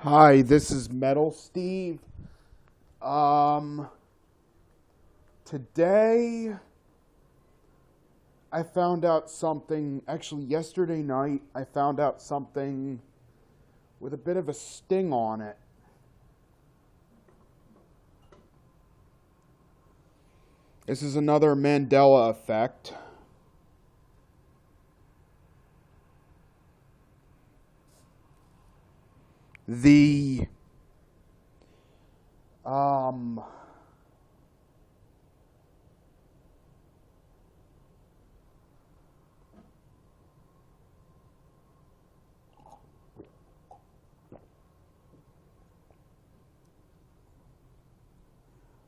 Hi, this is Metal Steve. Um, Today I found out something. Actually, yesterday night I found out something with a bit of a sting on it. This is another Mandela effect. The um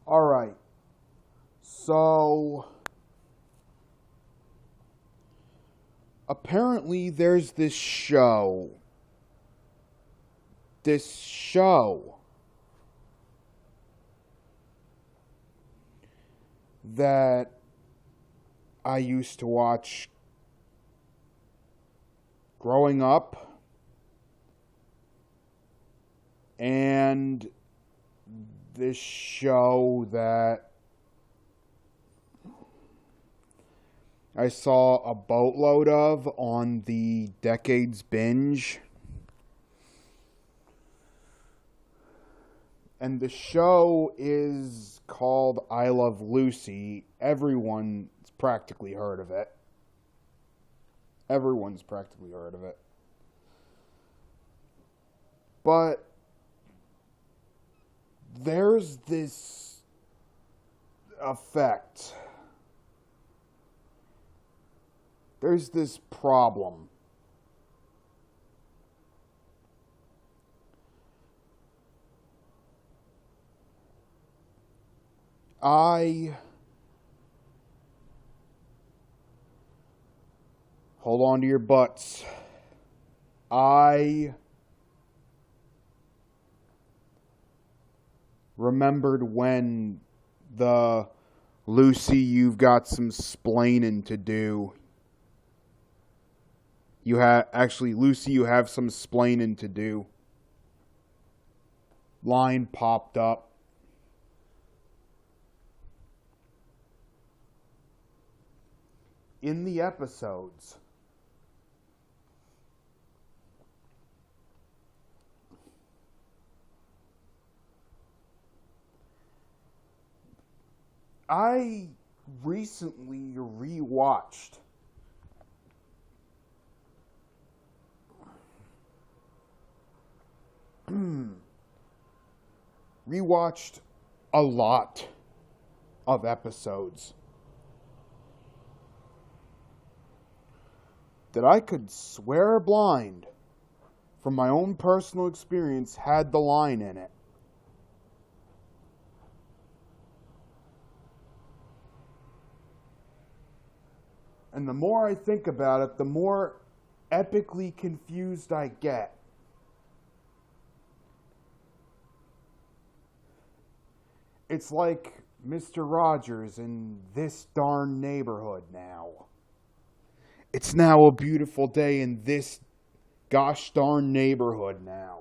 all right. So apparently there's this show that I used to watch growing up, and this show that I saw a boatload of on the Decades Binge. And the show is called I Love Lucy. Everyone's practically heard of it. Everyone's practically heard of it. But there's this effect. There's this problem. I hold on to your butts. I remembered when the Lucy, you've got some splaining to do. Lucy, you have some splaining to do. Line popped up. In the episodes, I recently rewatched a lot of episodes that I could swear blind from my own personal experience had the line in it. And the more I think about it, the more epically confused I get. It's like Mr. Rogers in This Darn Neighborhood now. It's now a beautiful day in this gosh darn neighborhood now.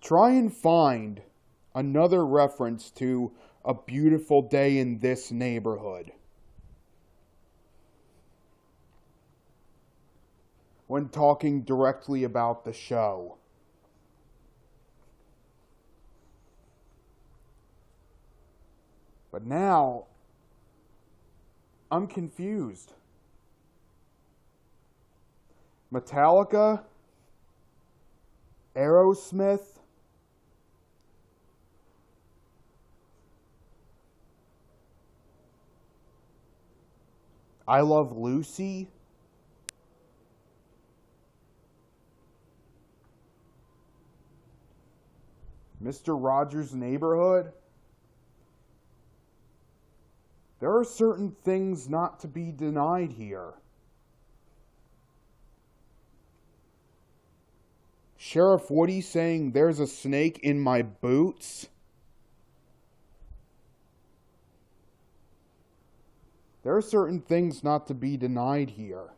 Try and find another reference to a beautiful day in this neighborhood when talking directly about the show. But now, I'm confused. Metallica, Aerosmith, I Love Lucy, Mr. Rogers' Neighborhood. There are certain things not to be denied here. Sheriff Woody saying there's a snake in my boots. There are certain things not to be denied here.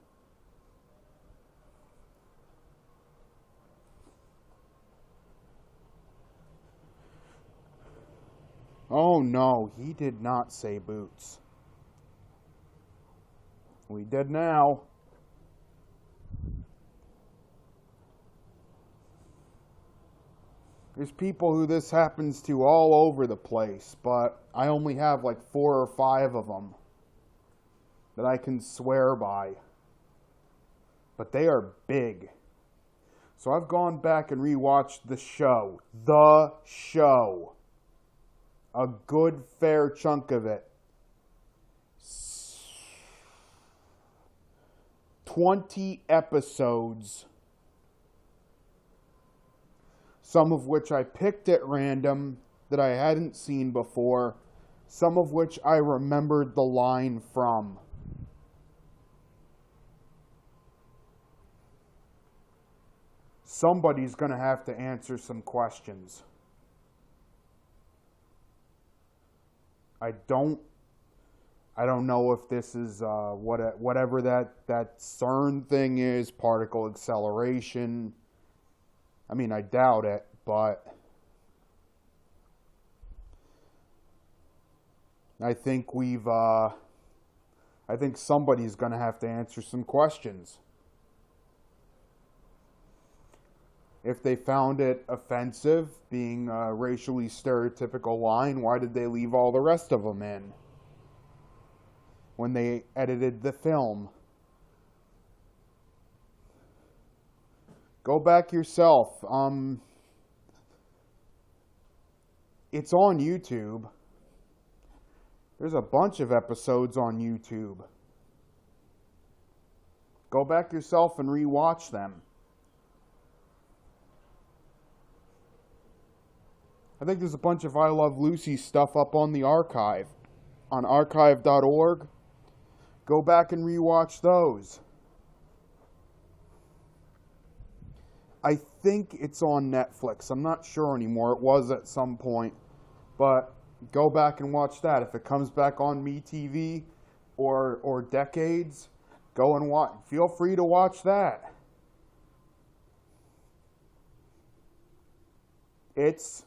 Oh no, he did not say boots. We did now. There's people who this happens to all over the place, but I only have like 4 or 5 of them that I can swear by. But they are big. So I've gone back and rewatched the show. The show. A good fair chunk of it. 20 episodes. Some of which I picked at random that I hadn't seen before. Some of which I remembered the line from. Somebody's going to have to answer some questions. I don't know if this is whatever that CERN thing is, particle acceleration. I mean, I doubt it, but I think somebody's going to have to answer some questions. If they found it offensive, being a racially stereotypical line, why did they leave all the rest of them in when they edited the film? Go back yourself. It's on YouTube. There's a bunch of episodes on YouTube. Go back yourself and rewatch them. I think there's a bunch of I Love Lucy stuff up on the archive, on archive.org. Go back and rewatch those. I think it's on Netflix. I'm not sure anymore. It was at some point. But go back and watch that. If it comes back on MeTV or Decades, go and watch. Feel free to watch that. It's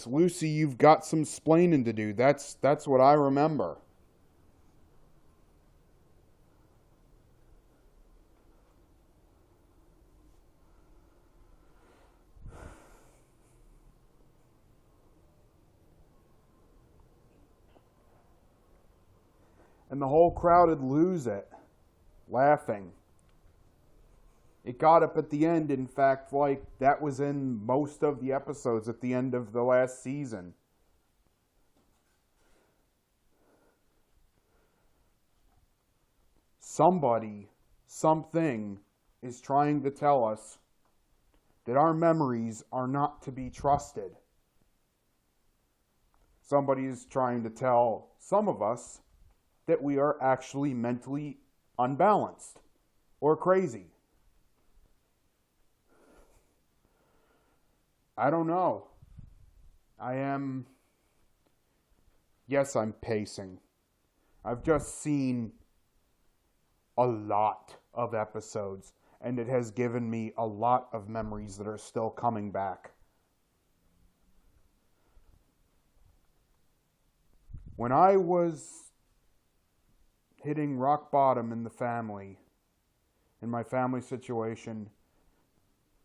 Lucy, you've got some splaining to do. That's what I remember. And the whole crowd would lose it, laughing. It got up at the end, in fact, like that was in most of the episodes at the end of the last season. Somebody, something is trying to tell us that our memories are not to be trusted. Somebody is trying to tell some of us that we are actually mentally unbalanced or crazy. I don't know. Yes, I'm pacing. I've just seen a lot of episodes, and it has given me a lot of memories that are still coming back. When I was hitting rock bottom in my family situation,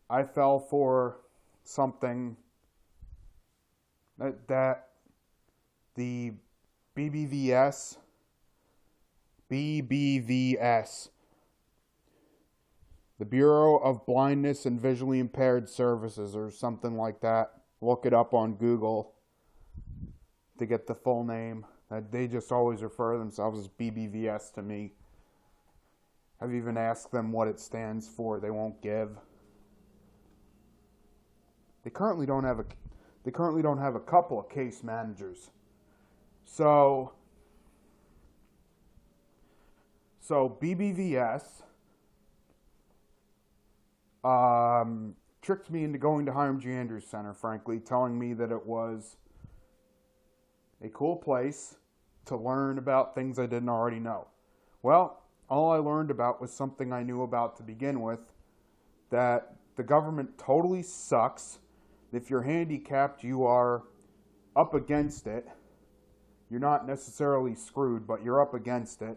I fell for something that the BBVS, the Bureau of Blindness and Visually Impaired Services, or something like that. Look it up on Google to get the full name. They just always refer to themselves as BBVS to me. I've even asked them what it stands for. They won't give. They currently don't have a couple of case managers. So BBVS tricked me into going to Hiram G. Andrews Center, frankly, telling me that it was a cool place to learn about things I didn't already know. Well, all I learned about was something I knew about to begin with, that the government totally sucks. If you're handicapped, you are up against it. You're not necessarily screwed, but you're up against it.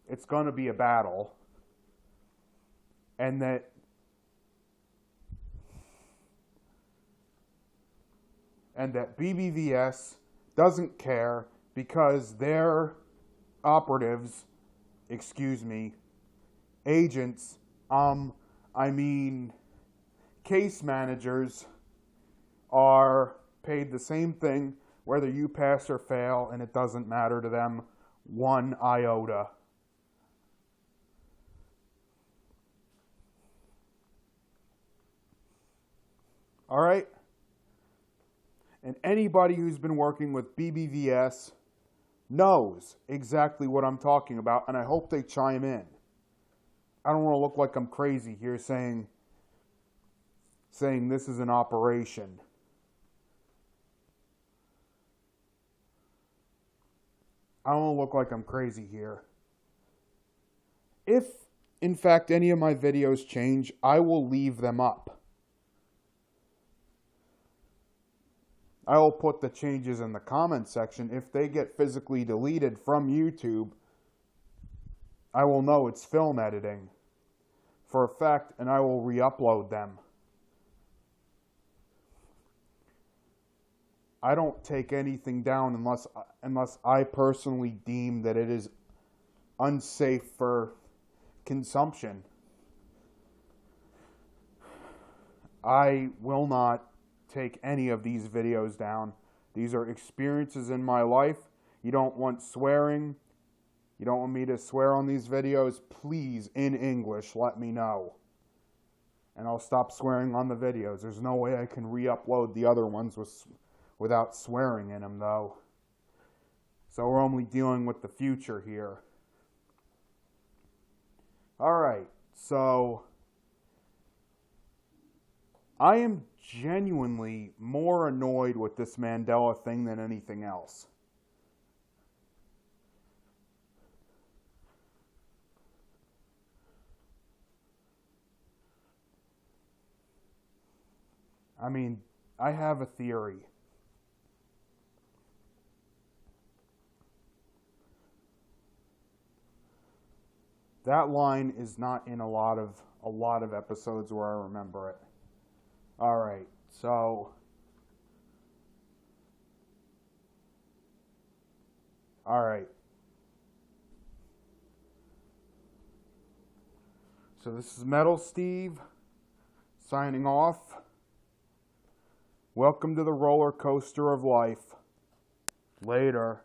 It's going to be a battle. And that BBVS doesn't care because their operatives, agents, case managers are paid the same thing whether you pass or fail, and it doesn't matter to them one iota. All right? And anybody who's been working with BBVS knows exactly what I'm talking about, and I hope they chime in. I don't want to look like I'm crazy here saying this is an operation. I don't want to look like I'm crazy here. If, in fact, any of my videos change, I will leave them up. I will put the changes in the comment section. If they get physically deleted from YouTube, I will know it's film editing for a fact, and I will re-upload them. I don't take anything down unless I personally deem that it is unsafe for consumption. I will not take any of these videos down. These are experiences in my life. You don't want swearing. You don't want me to swear on these videos. Please, in English, let me know. And I'll stop swearing on the videos. There's no way I can re-upload the other ones without swearing in them, though. So we're only dealing with the future here. Alright, so I am genuinely more annoyed with this Mandela thing than anything else. I mean, I have a theory. That line is not in a lot of episodes where I remember it. All right, so this is Metal Steve signing off. Welcome to the roller coaster of life. Later.